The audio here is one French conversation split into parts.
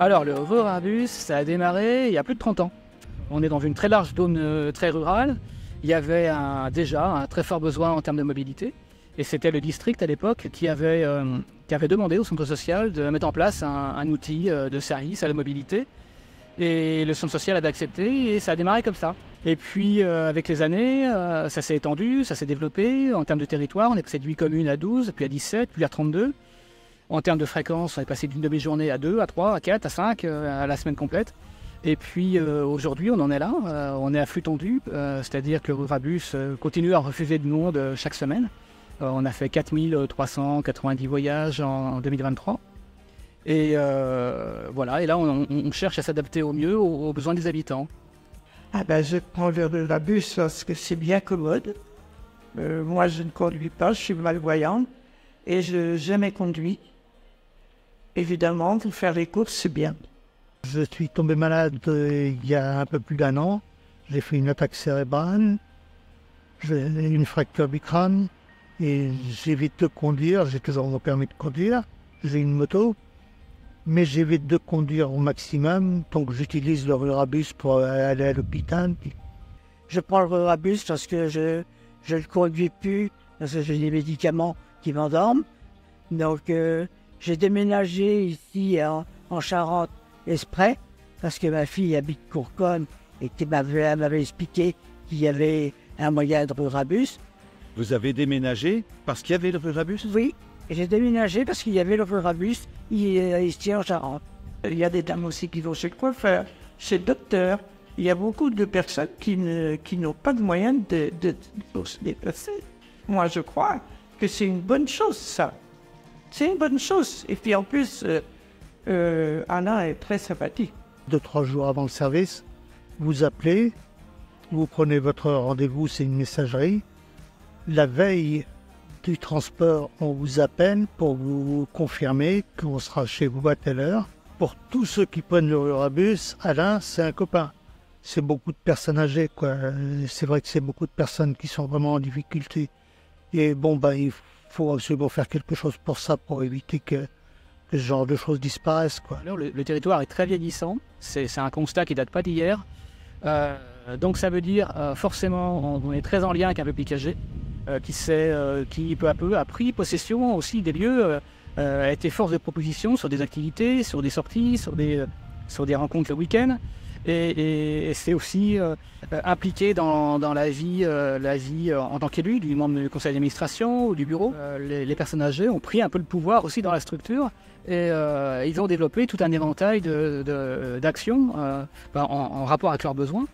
Alors, le Rurabus, ça a démarré il y a plus de 30 ans. On est dans une très large zone très rurale. Il y avait déjà un très fort besoin en termes de mobilité. Et c'était le district à l'époque qui avait demandé au centre social de mettre en place un outil de service à la mobilité. Et le centre social avait accepté et ça a démarré comme ça. Et puis avec les années, ça s'est étendu, ça s'est développé. En termes de territoire, on est passé de 8 communes à 12, puis à 17, puis à 32. En termes de fréquence, on est passé d'une demi-journée à 2, à 3, à 4, à 5, à la semaine complète. Et puis aujourd'hui, on en est là, on est à flux tendu, c'est-à-dire que le Rurabus continue à refuser de monde chaque semaine. On a fait 4390 voyages en 2023. Et voilà, et là on cherche à s'adapter au mieux aux besoins des habitants. Ah ben, je prends le Rurabus parce que c'est bien commode. Moi, je ne conduis pas, je suis malvoyante et je n'ai jamais conduit. Évidemment, pour faire les courses, c'est bien. Je suis tombé malade il y a un peu plus d'1 an. J'ai fait une attaque cérébrale, j'ai une fracture du crâne et j'évite de conduire. J'ai toujours mon permis de conduire, j'ai une moto, mais j'évite de conduire au maximum. Donc j'utilise le Rurabus pour aller à l'hôpital. Je prends le Rurabus parce que je ne le conduis plus, parce que j'ai des médicaments qui m'endorment. Donc j'ai déménagé ici en Charente exprès, parce que ma fille habite Courconne et qu'elle m'avait expliqué qu'il y avait un moyen de Rurabus. Vous avez déménagé parce qu'il y avait le Rurabus? Oui, j'ai déménagé parce qu'il y avait le Rurabus ici en Charente. Il y a des dames aussi qui vont chez le coiffeur, chez le docteur. Il y a beaucoup de personnes qui n'ont pas de moyens de se déplacer. Moi, je crois que c'est une bonne chose, ça. C'est une bonne chose. Et puis en plus, Alain est très sympathique. 2-3 jours avant le service, vous appelez, vous prenez votre rendez-vous, c'est une messagerie. La veille du transport, on vous appelle pour vous confirmer qu'on sera chez vous à telle heure. Pour tous ceux qui prennent le Rurabus, Alain, c'est un copain. C'est beaucoup de personnes âgées, quoi. C'est vrai que c'est beaucoup de personnes qui sont vraiment en difficulté. Et bon, il faut absolument faire quelque chose pour ça, pour éviter que ce genre de choses disparaissent, quoi. Alors, le territoire est très vieillissant, c'est un constat qui ne date pas d'hier. Donc ça veut dire forcément on est très en lien avec un public âgé qui peu à peu a pris possession aussi des lieux, a été force de proposition sur des activités, sur des sorties, sur des rencontres le week-end. Et c'est aussi impliqué dans la vie en tant qu'élu, du membre du conseil d'administration ou du bureau. Les personnes âgées ont pris un peu le pouvoir aussi dans la structure et ils ont développé tout un éventail d'actions en rapport avec leurs besoins.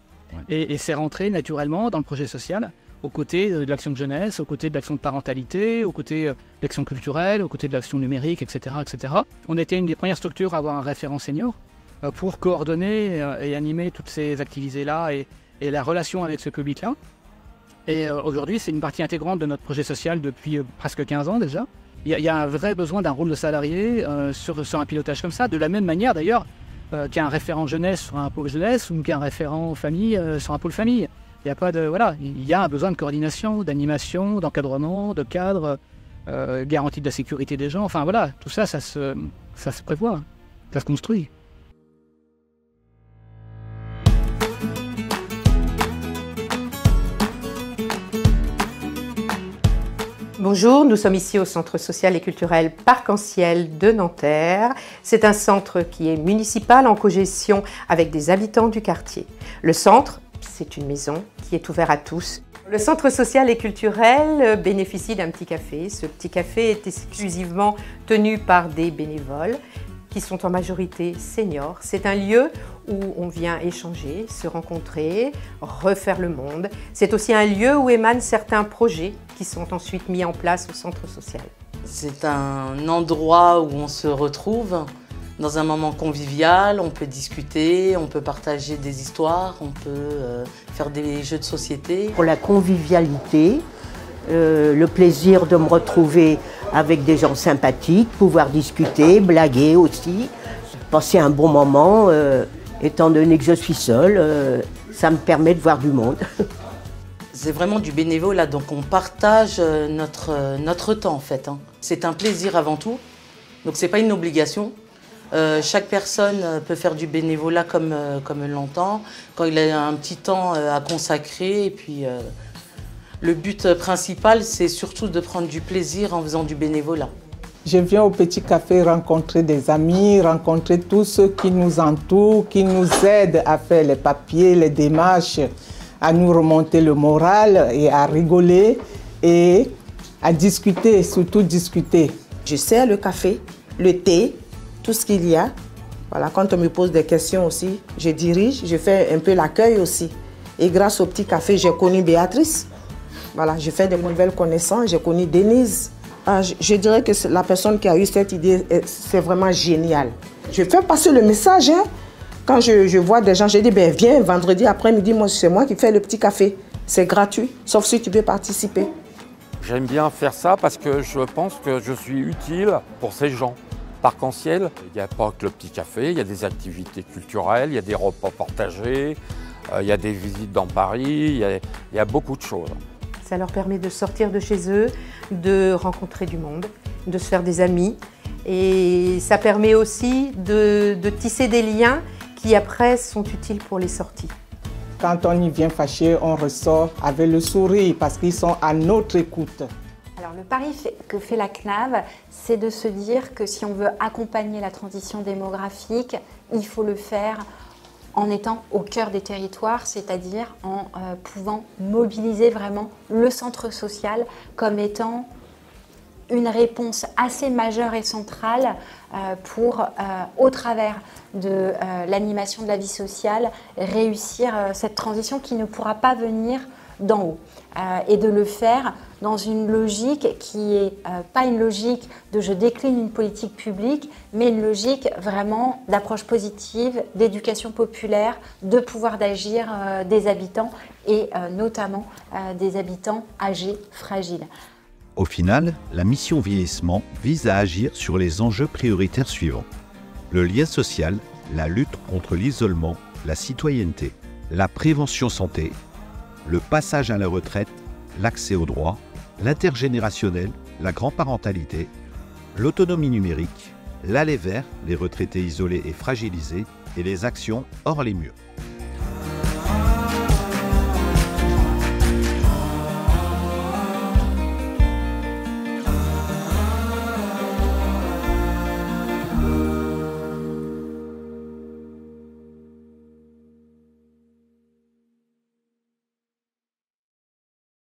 Ouais. Et c'est rentré naturellement dans le projet social, aux côtés de l'action de jeunesse, aux côtés de l'action de parentalité, aux côtés de l'action culturelle, aux côtés de l'action numérique, etc., etc. On était une des premières structures à avoir un référent senior pour coordonner et animer toutes ces activités-là et la relation avec ce public-là. Et aujourd'hui, c'est une partie intégrante de notre projet social depuis presque 15 ans déjà. Il y a un vrai besoin d'un rôle de salarié sur un pilotage comme ça, de la même manière d'ailleurs qu'un référent jeunesse sur un pôle jeunesse ou qu'un référent famille sur un pôle famille. Il y a un besoin de coordination, d'animation, d'encadrement, de cadre, garantie de la sécurité des gens. Enfin voilà, tout ça, ça se prévoit, ça se construit. Bonjour, nous sommes ici au Centre social et culturel Parc-en-Ciel de Nanterre. C'est un centre qui est municipal en cogestion avec des habitants du quartier. Le centre, c'est une maison qui est ouverte à tous. Le Centre social et culturel bénéficie d'un petit café. Ce petit café est exclusivement tenu par des bénévoles qui sont en majorité seniors. C'est un lieu où on vient échanger, se rencontrer, refaire le monde. C'est aussi un lieu où émanent certains projets qui sont ensuite mis en place au centre social. C'est un endroit où on se retrouve dans un moment convivial, on peut discuter, on peut partager des histoires, on peut faire des jeux de société. Pour la convivialité, le plaisir de me retrouver avec des gens sympathiques, pouvoir discuter, blaguer aussi, passer un bon moment. Étant donné que je suis seule, ça me permet de voir du monde. C'est vraiment du bénévolat, donc on partage notre temps en fait. C'est un plaisir avant tout, donc c'est pas une obligation. Chaque personne peut faire du bénévolat comme elle l'entend, quand il a un petit temps à consacrer. Et puis, le but principal, c'est surtout de prendre du plaisir en faisant du bénévolat. Je viens au Petit Café rencontrer des amis, rencontrer tous ceux qui nous entourent, qui nous aident à faire les papiers, les démarches, à nous remonter le moral et à rigoler et à discuter, surtout discuter. Je sers le café, le thé, tout ce qu'il y a. Voilà, quand on me pose des questions aussi, je dirige, je fais un peu l'accueil aussi. Et grâce au Petit Café, j'ai connu Béatrice. Voilà, j'ai fait de nouvelles connaissances, j'ai connu Denise. Je dirais que la personne qui a eu cette idée, c'est vraiment génial. Je fais passer le message. Hein. Quand je vois des gens, je dis, ben, viens vendredi après-midi, c'est moi qui fais le Petit Café. C'est gratuit, sauf si tu veux participer. J'aime bien faire ça parce que je pense que je suis utile pour ces gens. Parc-en-Ciel, il n'y a pas que le Petit Café, il y a des activités culturelles, il y a des repas partagés, il y a des visites dans Paris, il y a beaucoup de choses. Ça leur permet de sortir de chez eux, de rencontrer du monde, de se faire des amis. Et ça permet aussi de tisser des liens qui après sont utiles pour les sorties. Quand on y vient fâché, on ressort avec le sourire parce qu'ils sont à notre écoute. Alors le pari que fait la CNAV, c'est de se dire que si on veut accompagner la transition démographique, il faut le faire en étant au cœur des territoires, c'est-à-dire en pouvant mobiliser vraiment le centre social comme étant une réponse assez majeure et centrale pour, au travers de l'animation de la vie sociale, réussir cette transition qui ne pourra pas venir d'en haut. Et de le faire dans une logique qui n'est pas une logique de je décline une politique publique, mais une logique vraiment d'approche positive, d'éducation populaire, de pouvoir d'agir des habitants et notamment des habitants âgés, fragiles. Au final, la mission vieillissement vise à agir sur les enjeux prioritaires suivants. Le lien social, la lutte contre l'isolement, la citoyenneté, la prévention santé, le passage à la retraite, l'accès aux droits, l'intergénérationnel, la grand-parentalité, l'autonomie numérique, l'aller vers les retraités isolés et fragilisés et les actions hors les murs.